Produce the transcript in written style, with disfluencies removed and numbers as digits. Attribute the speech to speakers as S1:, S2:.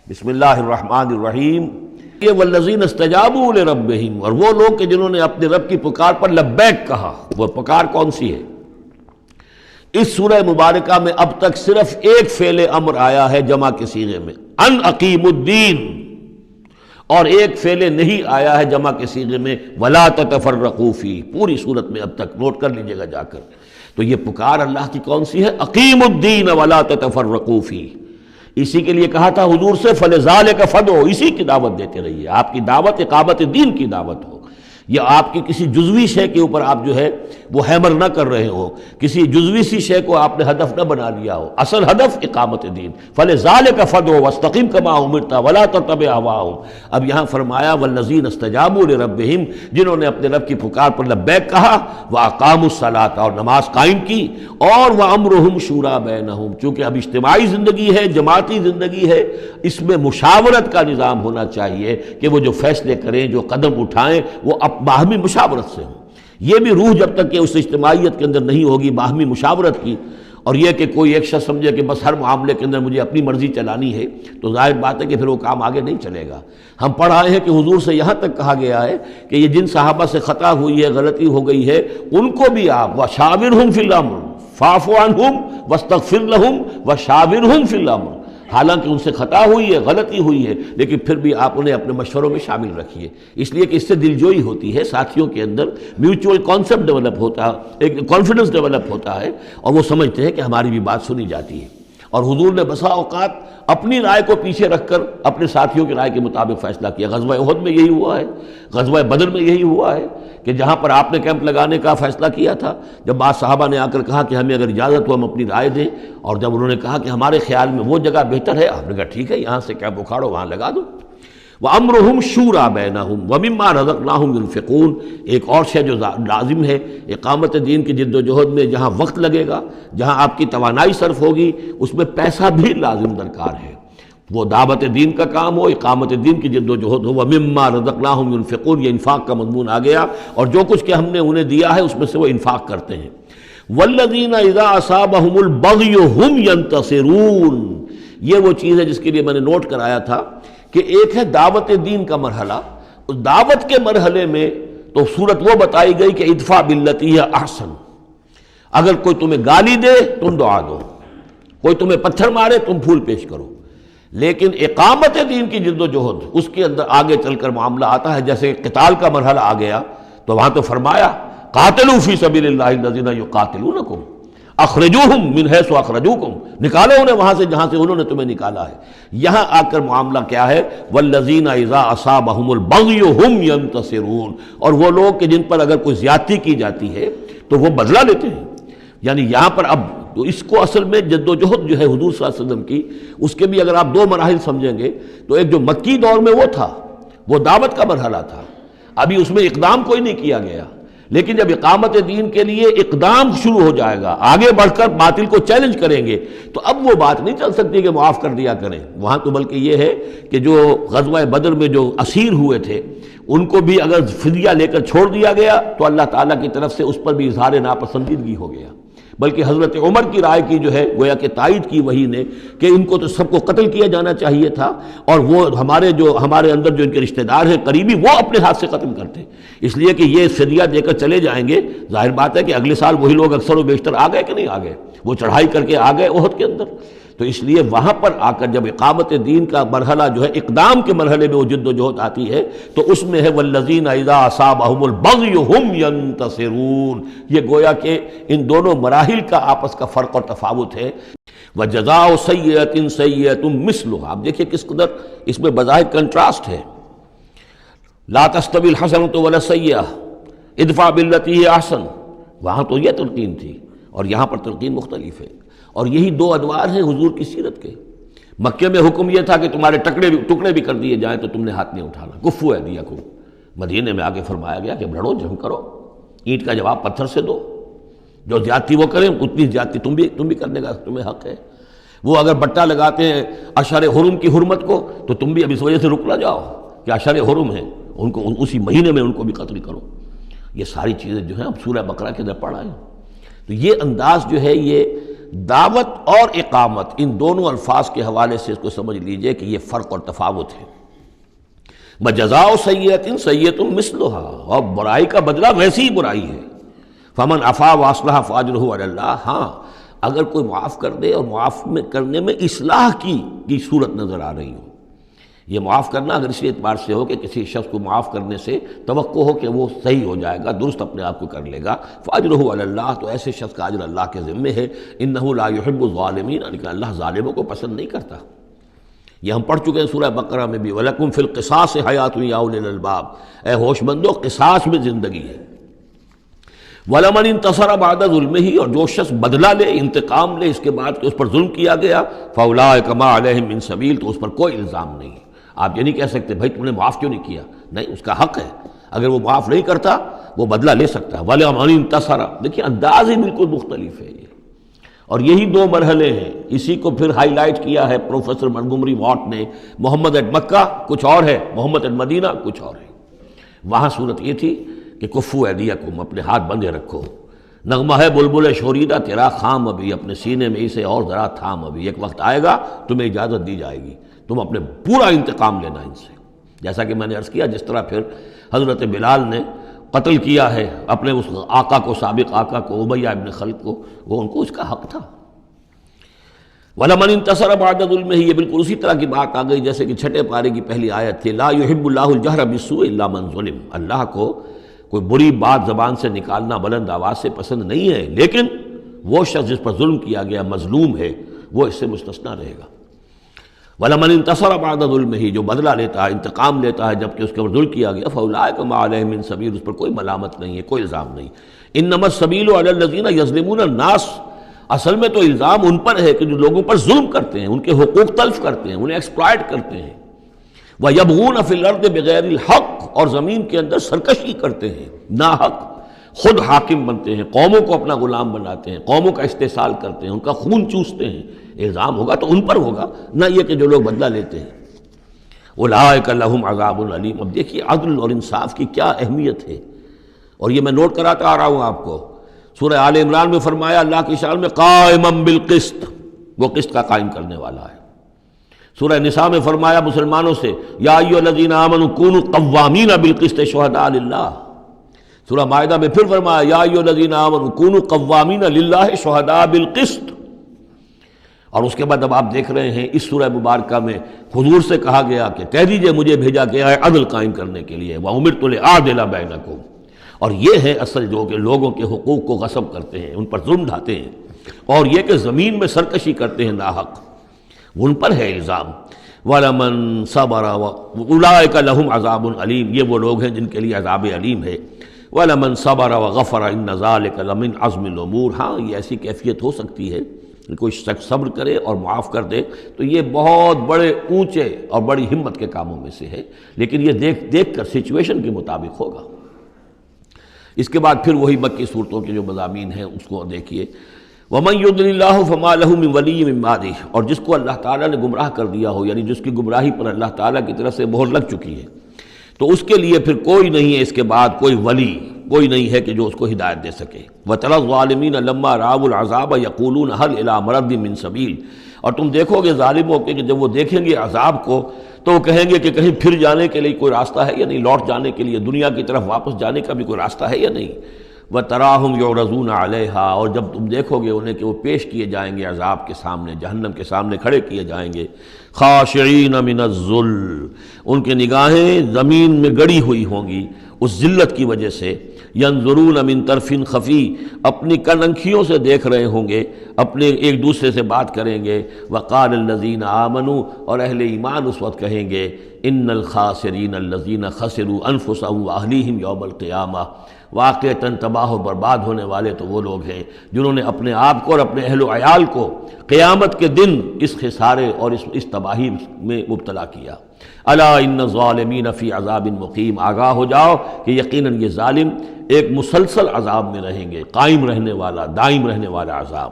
S1: بسم اللہ الرحمن الرحیم۔ یہ والذین استجابوا لربہم، اور وہ لوگ کہ جنہوں نے اپنے رب کی پکار پر لبیک کہا۔ وہ پکار کون سی ہے؟ اس سورہ مبارکہ میں اب تک صرف ایک فعل امر آیا ہے جمع کے صیغے میں، ان اقیموا الدین، اور ایک فعل نہیں آیا ہے جمع کے صیغے میں ولا تتفرقوا فیہ۔ پوری صورت میں اب تک نوٹ کر لیجئے گا جا کر۔ تو یہ پکار اللہ کی کون سی ہے؟ اقیموا الدین ولا تتفرقوا فیہ۔ اسی کے لیے کہا تھا حضور سے فلذالک فدعوا، اسی کی دعوت دیتے رہیے۔ آپ کی دعوت اقامت دین کی دعوت ہو، یا آپ کی کسی جزوی شے کے اوپر آپ جو ہے وہ ہیمر نہ کر رہے ہو، کسی جزوی سی شے کو آپ نے ہدف نہ بنا لیا ہو، اصل ہدف اقامت دین۔ فلذالک فدعوا واستقم کما امرت ولا تتبع اهواءهم۔ اب یہاں فرمایا والذین استجابوا لربہم، جنہوں نے اپنے رب کی پکار پر لبیک کہا، واقاموا الصلاۃ، اور نماز قائم کی، اور وامرهم شورى بینہم، چونکہ اب اجتماعی زندگی ہے، جماعتی زندگی ہے، اس میں مشاورت کا نظام ہونا چاہیے کہ وہ جو فیصلے کریں، جو قدم اٹھائیں، وہ باہمی مشاورت سے ہوں۔ یہ بھی روح جب تک کہ اس اجتماعیت کے اندر نہیں ہوگی باہمی مشاورت کی، اور یہ کہ کوئی ایک شخص سمجھے کہ بس ہر معاملے کے اندر مجھے اپنی مرضی چلانی ہے، تو ظاہر بات ہے کہ پھر وہ کام آگے نہیں چلے گا۔ ہم پڑھ آئے ہیں کہ حضور سے یہاں تک کہا گیا ہے کہ یہ جن صحابہ سے خطا ہوئی ہے، غلطی ہو گئی ہے، ان کو بھی آپ وشاورہم فی الامر فاعف عنہم واستغفر لہم وشاورہم فی الامر، حالانکہ ان سے خطا ہوئی ہے، غلطی ہوئی ہے، لیکن پھر بھی آپ انہیں اپنے مشوروں میں شامل رکھیے، اس لیے کہ اس سے دلجوئی ہوتی ہے، ساتھیوں کے اندر میوچول کانسیپٹ ڈیولپ ہوتا ہے، ایک کانفیڈنس ڈیولپ ہوتا ہے، اور وہ سمجھتے ہیں کہ ہماری بھی بات سنی جاتی ہے۔ اور حضور نے بسا اوقات اپنی رائے کو پیچھے رکھ کر اپنے ساتھیوں کی رائے کے مطابق فیصلہ کیا۔ غزوہ احد میں یہی ہوا ہے، غزوہ بدر میں یہی ہوا ہے کہ جہاں پر آپ نے کیمپ لگانے کا فیصلہ کیا تھا، جب بعض صحابہ نے آ کر کہا کہ ہمیں اگر اجازت ہو ہم اپنی رائے دیں، اور جب انہوں نے کہا کہ ہمارے خیال میں وہ جگہ بہتر ہے، آپ نے کہا ٹھیک ہے یہاں سے کیمپ اکھاڑو، وہاں لگا دو۔ وَأَمْرُهُمْ شُورَى بَيْنَهُمْ وَمِمَّا رَزَقْنَاهُمْ يُنْفِقُونَ۔ ایک اور شے جو لازم ہے اقامت دین کی جد و جہد میں، جہاں وقت لگے گا، جہاں آپ کی توانائی صرف ہوگی، اس میں پیسہ بھی لازم درکار ہے۔ وہ دعوت دین کا کام ہو، اقامت دین کی جد و جہد ہو۔ وَمِمَّا رَزَقْنَاهُمْ يُنْفِقُونَ، یہ انفاق کا مضمون آ گیا، اور جو کچھ کہ ہم نے انہیں دیا ہے اس میں سے وہ انفاق کرتے ہیں۔ وَالَّذِينَ إِذَا أَصَابَهُمُ الْبَغْيُ هُمْ يَنْتَصِرُونَ، یہ وہ چیز ہے جس کے لیے میں نے نوٹ کرایا تھا کہ ایک ہے دعوت دین کا مرحلہ، اس دعوت کے مرحلے میں تو صورت وہ بتائی گئی کہ ادفع باللتی ہی احسن، اگر کوئی تمہیں گالی دے تم دعا دو، کوئی تمہیں پتھر مارے تم پھول پیش کرو۔ لیکن اقامت دین کی جد و جہد، اس کے اندر آگے چل کر معاملہ آتا ہے، جیسے قتال کا مرحلہ آ گیا تو وہاں تو فرمایا قاتلوا فی سبیل اللہ الذین یقاتلونکم اخرجوہم من حیث اخرجوکم، نکالو انہیں وہاں سے جہاں سے انہوں نے تمہیں نکالا ہے۔ یہاں آ کر معاملہ کیا ہے؟ والذین اذا اصابہم البغی ہم ینتصرون، اور وہ لوگ کہ جن پر اگر کوئی زیادتی کی جاتی ہے تو وہ بدلہ لیتے ہیں۔ یعنی یہاں پر اب تو اس کو اصل میں جد و جہد جو ہے حضور صلی اللہ علیہ وسلم کی، اس کے بھی اگر آپ دو مراحل سمجھیں گے تو ایک جو مکی دور میں وہ تھا، وہ دعوت کا مرحلہ تھا، ابھی اس میں اقدام کوئی نہیں کیا گیا، لیکن جب اقامت دین کے لیے اقدام شروع ہو جائے گا، آگے بڑھ کر باطل کو چیلنج کریں گے، تو اب وہ بات نہیں چل سکتی کہ معاف کر دیا کریں۔ وہاں تو بلکہ یہ ہے کہ جو غزوہ بدر میں جو اسیر ہوئے تھے ان کو بھی اگر فدیہ لے کر چھوڑ دیا گیا تو اللہ تعالیٰ کی طرف سے اس پر بھی اظہار ناپسندیدگی ہو گیا، بلکہ حضرت عمر کی رائے کی جو ہے گویا کہ تائید کی وہی نے کہ ان کو تو سب کو قتل کیا جانا چاہیے تھا، اور وہ ہمارے اندر جو ان کے رشتہ دار ہیں قریبی، وہ اپنے ہاتھ سے قتل کرتے، اس لیے کہ یہ فدیہ دے کر چلے جائیں گے۔ ظاہر بات ہے کہ اگلے سال وہی لوگ اکثر و بیشتر آ گئے کہ نہیں آ گئے، وہ چڑھائی کر کے آ گئے احد کے اندر، تو اس لیے وہاں پر آ کر جب اقامت دین کا مرحلہ جو ہے اقدام کے مرحلے میں وہ جد و جہد آتی ہے تو اس میں ہے والذین اذا اصابہم البغی ہم ینتصرون۔ یہ گویا کہ ان دونوں مراحل کا آپس کا فرق اور تفاوت ہے۔ وجزاء سیئۃ سیئۃ مثلھا، آپ دیکھیے کس قدر اس میں بظاہر کنٹراسٹ ہے۔ لا تستوی الحسنۃ ولا السیئۃ ادفع باللتی ہی احسن، وہاں تو یہ تلقین تھی اور یہاں پر تلقین مختلف ہے، اور یہی دو ادوار ہیں حضور کی سیرت کے۔ مکے میں حکم یہ تھا کہ تمہارے ٹکڑے بھی کر دیے جائیں تو تم نے ہاتھ نہیں اٹھانا، کفوا ایدیکم۔ مدینے میں آگے فرمایا گیا کہ لڑو، جنگ کرو، اینٹ کا جواب پتھر سے دو، جو زیادتی وہ کریں اتنی زیادتی تم بھی کرنے کا تمہیں حق ہے۔ وہ اگر بٹا لگاتے ہیں اشہر حرم کی حرمت کو تو تم بھی اب اس وجہ سے رک نہ جاؤ کہ اشہر حرم ہیں، ان کو اسی مہینے میں ان کو بھی قتل کرو۔ یہ ساری چیزیں جو ہیں اب سورہ بقرہ کے اندر پڑھا ہے۔ تو یہ انداز جو ہے دعوت اور اقامت، ان دونوں الفاظ کے حوالے سے اس کو سمجھ لیجئے کہ یہ فرق اور تفاوت ہے۔ بجزاء سیئۃ سیئۃ مثلھا، اور برائی کا بدلہ ویسی ہی برائی ہے۔ فمن عفا واصلح فاجرہ علی اللہ، ہاں اگر کوئی معاف کر دے اور معاف کرنے میں اصلاح کی صورت نظر آ رہی ہو، یہ معاف کرنا اگر اسی اعتبار سے ہو کہ کسی شخص کو معاف کرنے سے توقع ہو کہ وہ صحیح ہو جائے گا، درست اپنے آپ کو کر لے گا، فاجرہ علی اللہ، تو ایسے شخص کا اجر اللہ کے ذمے ہے۔ انہ لا یحب الظالمین، لیکن اللہ ظالموں کو پسند نہیں کرتا۔ یہ ہم پڑھ چکے ہیں سورہ بقرہ میں بھی، وَلَكُمْ فِي الْقِصَاصِ حَيَاةٌ يَا أُولِي الْأَلْبَابِ، اے ہوش مندو قصاص میں زندگی ہے۔ وَلَمَنِ انتَصَرَ بَعْدَ ظُلْمِهِ، اور جو شخص بدلہ لے، انتقام لے اس کے بعد کہ اس پر ظلم کیا گیا، فَأُولَٰئِكَ مَا عَلَيْهِم مِّن سَبِيلٍ، تو اس پر کوئی الزام نہیں ہے۔ آپ یہ نہیں کہہ سکتے بھائی تم نے معاف کیوں نہیں کیا، نہیں، اس کا حق ہے، اگر وہ معاف نہیں کرتا وہ بدلہ لے سکتا ہے۔ وَلَمَنِ انتَصَرَ، دیکھیے انداز ہی بالکل مختلف ہے یہ، اور یہی دو مرحلے ہیں۔ اسی کو پھر ہائی لائٹ کیا ہے پروفیسر منگومری واٹ نے، محمد ایٹ مکہ کچھ اور ہے، محمد ایٹ مدینہ کچھ اور ہے۔ وہاں صورت یہ تھی کہ کفو ایدیکم، اپنے ہاتھ بندھے رکھو، نغمہ ہے بلبل شوریدہ تیرا خام ابھی، اپنے سینے میں اسے اور ذرا تھام ابھی، ایک وقت آئے گا تمہیں اجازت دی جائے گی، تم اپنے پورا انتقام لینا ان سے۔ جیسا کہ میں نے عرض کیا، جس طرح پھر حضرت بلال نے قتل کیا ہے اپنے اس آقا کو، سابق آقا کو، امیہ ابن خلف کو، وہ ان کو اس کا حق تھا۔ وَلَمَنِ انتَصَرَ بَعْدَ ظُلْمِهِ، یہ بالکل اسی طرح کی بات آ گئی جیسے کہ چھٹے پارے کی پہلی آیت تھی، لا يحب اللہ الجہر بالسوء الا من ظلم، اللہ کو کوئی بری بات زبان سے نکالنا بلند آواز سے پسند نہیں ہے، لیکن وہ شخص جس پر ظلم کیا گیا مظلوم ہے وہ اس سے مستثنیٰ رہے گا۔ وَلَمَنِ انتَصَرَ بَعْدَ ظُلْمِهِ، جو بدلہ لیتا ہے، انتقام لیتا ہے جبکہ اس کے اوپر ظلم کیا گیا، فَأُولَٰئِكَ مَا عَلَيْهِم مِّن سَبِيلٍ، اس پر کوئی ملامت نہیں ہے، کوئی الزام نہیں۔ إِنَّمَا السَّبِيلُ عَلَى الَّذِينَ يَظْلِمُونَ النَّاسَ، اصل میں تو الزام ان پر ہے کہ جو لوگوں پر ظلم کرتے ہیں، ان کے حقوق تلف کرتے ہیں، انہیں ایکسپلائٹ کرتے ہیں۔ وَيَبْغُونَ فِي الْأَرْضِ بِغَيْرِ الْحَقِّ، اور زمین کے اندر سرکشی کرتے ہیں، ناحق، خود حاکم بنتے ہیں، قوموں کو اپنا غلام بناتے ہیں، قوموں کا استحصال کرتے ہیں، ان کا خون چوستے ہیں۔ الزام ہوگا تو ان پر ہوگا، نہ یہ کہ جو لوگ بدلہ لیتے ہیں۔ اولئک لہم عذاب علیم، اب دیکھیے عدل اور انصاف کی کیا اہمیت ہے، اور یہ میں نوٹ کراتا آ رہا ہوں آپ کو۔ سورہ آل عمران میں فرمایا اللہ کی شان میں قائما بالقسط، وہ قسط کا قائم کرنے والا ہے۔ سورہ نساء میں فرمایا مسلمانوں سے یا ایھا الذین آمنوا کونوا قوامین بالقسط شہداء للہ۔ سورہ مائدہ میں پھر فرمایا یا ایھا الذین آمنوا کونوا قوامین للہ شہداء بالقسط۔ اور اس کے بعد اب آپ دیکھ رہے ہیں اس سورہ مبارکہ میں حضور سے کہا گیا کہ کہہ دیجئے مجھے بھیجا گیا ہے عدل قائم کرنے کے لیے، وَأُمِرْتُ لِأَعْدِلَ بَيْنَكُمْ، اور یہ ہے اصل جو کہ لوگوں کے حقوق کو غصب کرتے ہیں، ان پر ظلم ڈھاتے ہیں، اور یہ کہ زمین میں سرکشی کرتے ہیں ناحق، ان پر ہے الزام۔ وَلَمَنْ صَبَرَ أُولَٰئِكَ لَهُمْ عَذَابٌ عَلِيمٌ، یہ وہ لوگ ہیں جن کے لیے عذاب علیم ہے۔ وَلَمَنْ صَبَرَ وَغَفَرَ إِنَّ ذَلِكَ لَمِنْ عَزْمِ الْأُمُورِ، ہاں یہ ایسی کیفیت ہو سکتی ہے کہ کوئی شخص صبر کرے اور معاف کر دے تو یہ بہت بڑے اونچے اور بڑی ہمت کے کاموں میں سے ہے، لیکن یہ دیکھ کر سچویشن کے مطابق ہوگا۔ اس کے بعد پھر وہی مکی صورتوں کے جو مضامین ہیں اس کو دیکھیے۔ وَمَن يُضْلِلِ اللَّهُ فَمَا لَهُ مِن وَلِيٍّ مِّن بَعْدِهِ، اور جس کو اللہ تعالیٰ نے گمراہ کر دیا ہو، یعنی جس کی گمراہی پر اللہ تعالیٰ کی طرف سے مہر لگ چکی ہے، تو اس کے لیے پھر کوئی نہیں ہے اس کے بعد، کوئی ولی کوئی نہیں ہے کہ جو اس کو ہدایت دے سکے۔ وَتَرَى الظَّالِمِينَ لَمَّا رَأَوُا الْعَذَابَ يَقُولُونَ هَلْ إِلَىٰ مَرَدٍ مِّن سَبِيلٍ، اور تم دیکھو گے ظالموں کے کہ جب وہ دیکھیں گے عذاب کو تو وہ کہیں گے کہ کہیں پھر جانے کے لیے کوئی راستہ ہے یا نہیں، لوٹ جانے کے لیے دنیا کی طرف واپس جانے کا بھی کوئی راستہ ہے یا نہیں۔ وَتَرَاهُمْ يُعْرَضُونَ عَلَيْهَا، اور جب تم دیکھو گے انہیں کہ وہ پیش کیے جائیں گے عذاب کے سامنے، جہنم کے سامنے کھڑے کیے جائیں گے، خاشعین من الذل، ان کے نگاہیں زمین میں گڑی ہوئی ہوں گی اس ذلت کی وجہ سے، ینظرون من طرف خفی، اپنی کننکھیوں سے دیکھ رہے ہوں گے، اپنے ایک دوسرے سے بات کریں گے۔ وقال الذین آمنوا، اور اہل ایمان اس وقت کہیں گے ان الخاسرین الذین خسروا انفسهم واہلیہم یوم القیامہ، واقعتاً تباہ و برباد ہونے والے تو وہ لوگ ہیں جنہوں نے اپنے آپ کو اور اپنے اہل و عیال کو قیامت کے دن اس خسارے اور اس تباہی میں مبتلا کیا۔ الا ان الظالمین فی عذاب مقیم، آگاہ ہو جاؤ کہ یقیناً یہ ظالم ایک مسلسل عذاب میں رہیں گے، قائم رہنے والا، دائم رہنے والا عذاب۔